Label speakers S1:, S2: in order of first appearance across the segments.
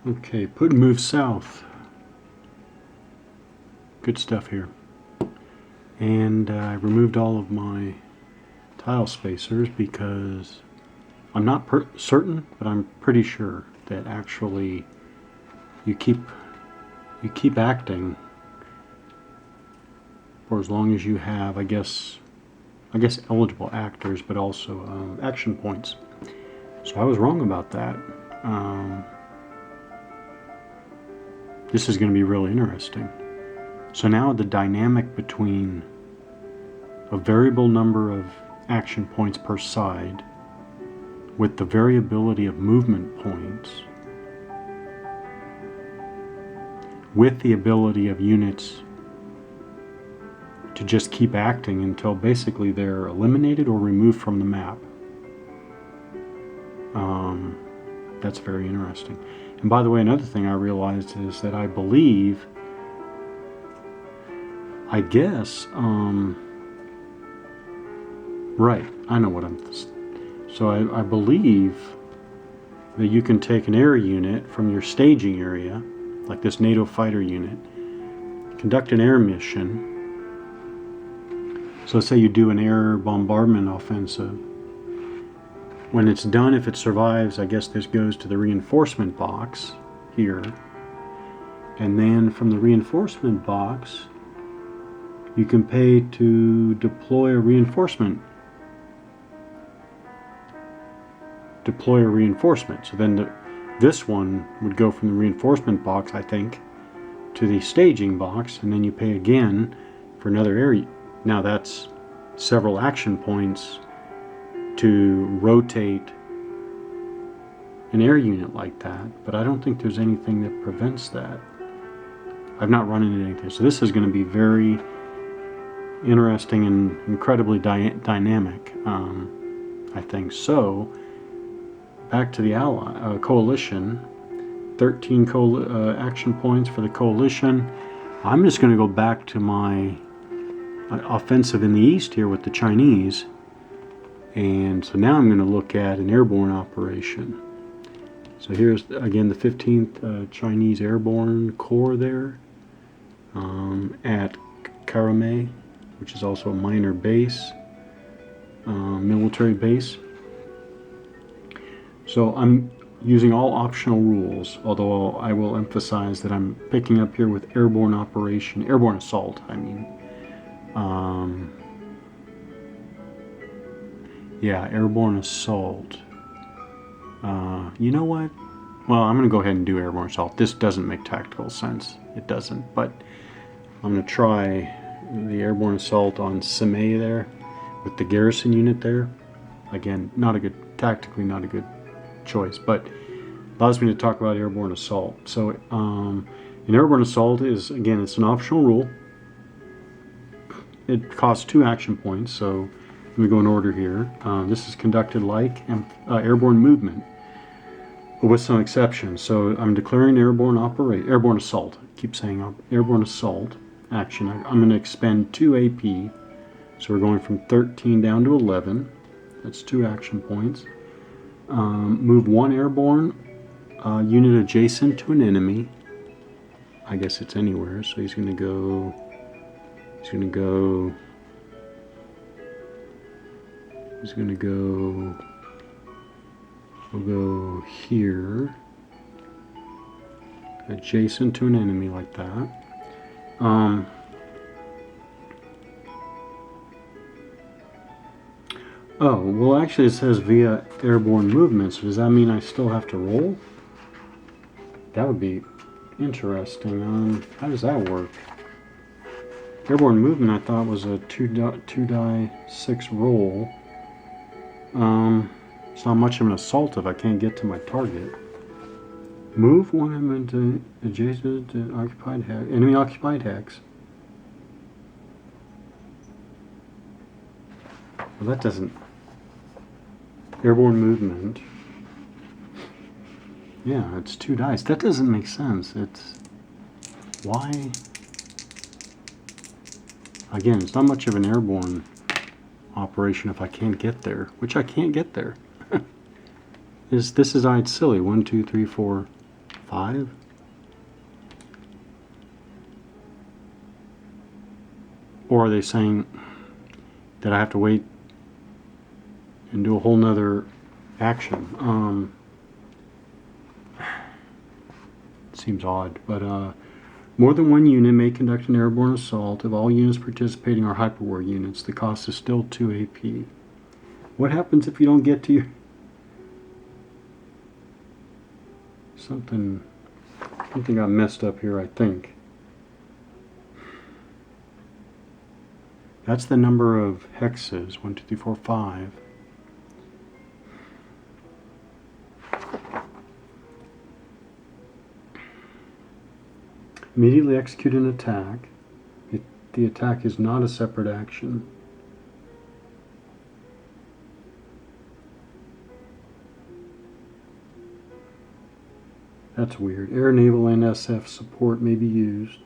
S1: Okay, put and move south. Good stuff here. And I removed all of my tile spacers because I'm not certain, but I'm pretty sure that actually you keep acting for as long as you have, I guess eligible actors, but also action points. So I was wrong about that. This is going to be really interesting. So now the dynamic between a variable number of action points per side with the variability of movement points with the ability of units to just keep acting until basically they're eliminated or removed from the map. That's very interesting. And by the way, another thing I realized is that I guess, right, I know what so I believe that you can take an air unit from your staging area, like this NATO fighter unit, conduct an air mission. So let's say you do an air bombardment offensive. When it's done, if it survives, I guess this goes to the reinforcement box here. And then from the reinforcement box, you can pay to deploy a reinforcement. So then this one would go from the reinforcement box, I think, to the staging box, and then you pay again for another area. Now that's several action points to rotate an air unit like that, but I don't think there's anything that prevents that. I've not run into anything. So this is going to be very interesting and incredibly dynamic, I think. So back to the coalition. 13 action points for the coalition. I'm just going to go back to my offensive in the east here with the Chinese. And so now I'm going to look at an airborne operation. So here's again the 15th Chinese Airborne Corps there at Karame, which is also a minor base, military base. So I'm using all optional rules, although I will emphasize that I'm picking up here with airborne assault, I mean. Yeah, airborne assault. You know what? Well, I'm going to go ahead and do airborne assault. This doesn't make tactical sense. It doesn't, but I'm going to try the airborne assault on Sime there with the garrison unit there. Again, tactically not a good choice, but allows me to talk about airborne assault. So an airborne assault is, again, it's an optional rule. It costs 2 action points, so let me go in order here. This is conducted like airborne movement, with some exceptions. So I'm declaring airborne assault. I keep saying airborne assault action. I'm going to expend 2 AP, so we're going from 13 down to 11. That's 2 action points. Move 1 airborne unit adjacent to an enemy. I guess it's anywhere, so he's going to go. We'll go here, adjacent to an enemy like that. Oh, well actually it says via airborne movement, so does that mean I still have to roll? That would be interesting. How does that work? Airborne movement I thought was a 2die6 roll. It's not much of an assault if I can't get to my target. Move 1 element adjacent to enemy occupied hex. Well, that doesn't. Airborne movement. Yeah, it's 2 dice. That doesn't make sense. It's why. Again, it's not much of an airborne operation if I can't get there, which I can't get there. This is silly. 1, 2, 3, 4, 5? Or are they saying that I have to wait and do a whole nother action? Seems odd, but more than one unit may conduct an airborne assault. If all units participating are hyperwar units, the cost is still 2 AP. What happens if you don't get to your... Something got messed up here, I think. That's the number of hexes. 1, 2, 3, 4, 5. Immediately execute an attack. The attack is not a separate action. That's weird. Air, naval, and SF support may be used.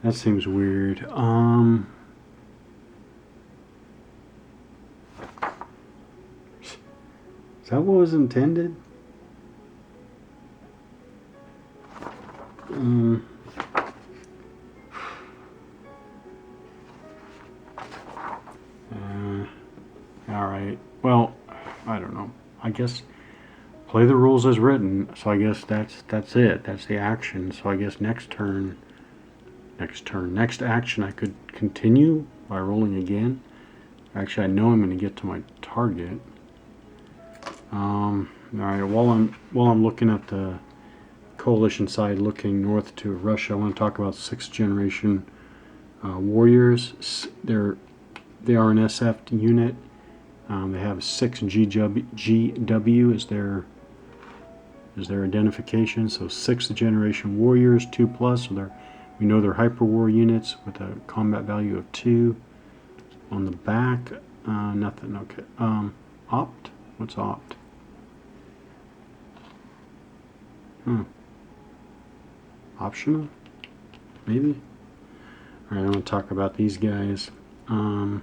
S1: That seems weird. Is that what was intended? Alright. Well, I don't know. I guess play the rules as written. So I guess that's it. That's the action. So I guess next action I could continue by rolling again. Actually, I know I'm going to get to my target. Alright, while I'm looking at the coalition side looking north to Russia, I want to talk about 6th generation warriors. They are an SF unit. They have 6 GW as their identification. So 6th generation warriors, 2+. So we know they're hyperwar units with a combat value of 2. On the back, nothing. Okay. Opt. What's opt? Optional? Maybe? Alright, I'm going to talk about these guys. 6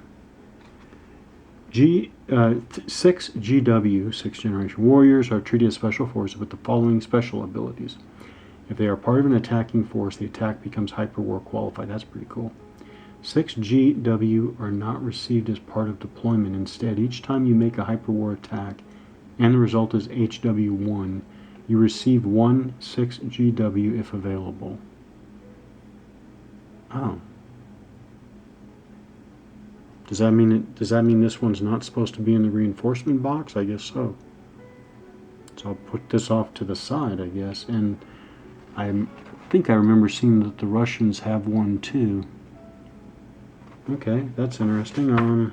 S1: GW, 6th generation warriors, are treated as special forces with the following special abilities. If they are part of an attacking force, the attack becomes hyperwar qualified. That's pretty cool. 6 GW are not received as part of deployment. Instead, each time you make a hyperwar attack and the result is HW1, you receive 1 6 GW if available. Oh. Does that mean this one's not supposed to be in the reinforcement box? I guess so. So I'll put this off to the side, I guess. And I think I remember seeing that the Russians have one too. Okay, that's interesting.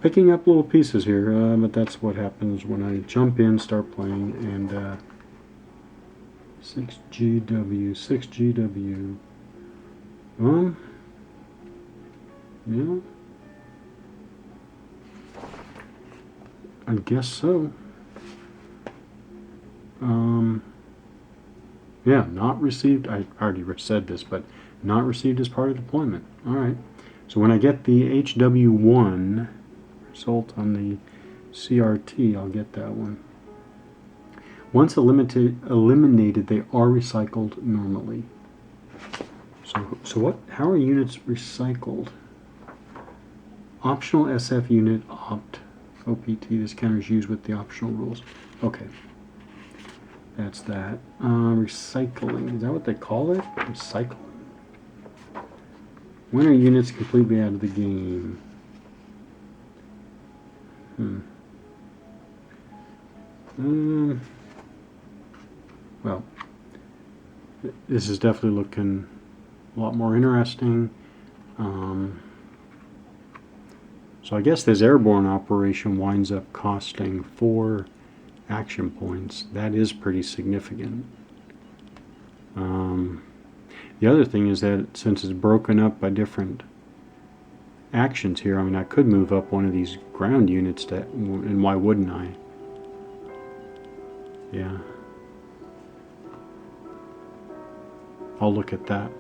S1: Picking up little pieces here, but that's what happens when I jump in, start playing, and 6 GW. Yeah. I guess so. Yeah, not received. I already said this, but not received as part of deployment. All right. So when I get the HW1 result on the CRT, I'll get that one. Once eliminated, they are recycled normally. So what? How are units recycled? Optional SF unit opt. OPT. This counter is used with the optional rules. Okay. That's that. Recycling. Is that what they call it? Recycling. When are units completely out of the game? Well, this is definitely looking a lot more interesting. So I guess this airborne operation winds up costing 4 action points. That is pretty significant. The other thing is that since it's broken up by different actions here, I mean, I could move up one of these ground units and why wouldn't I? Yeah. I'll look at that.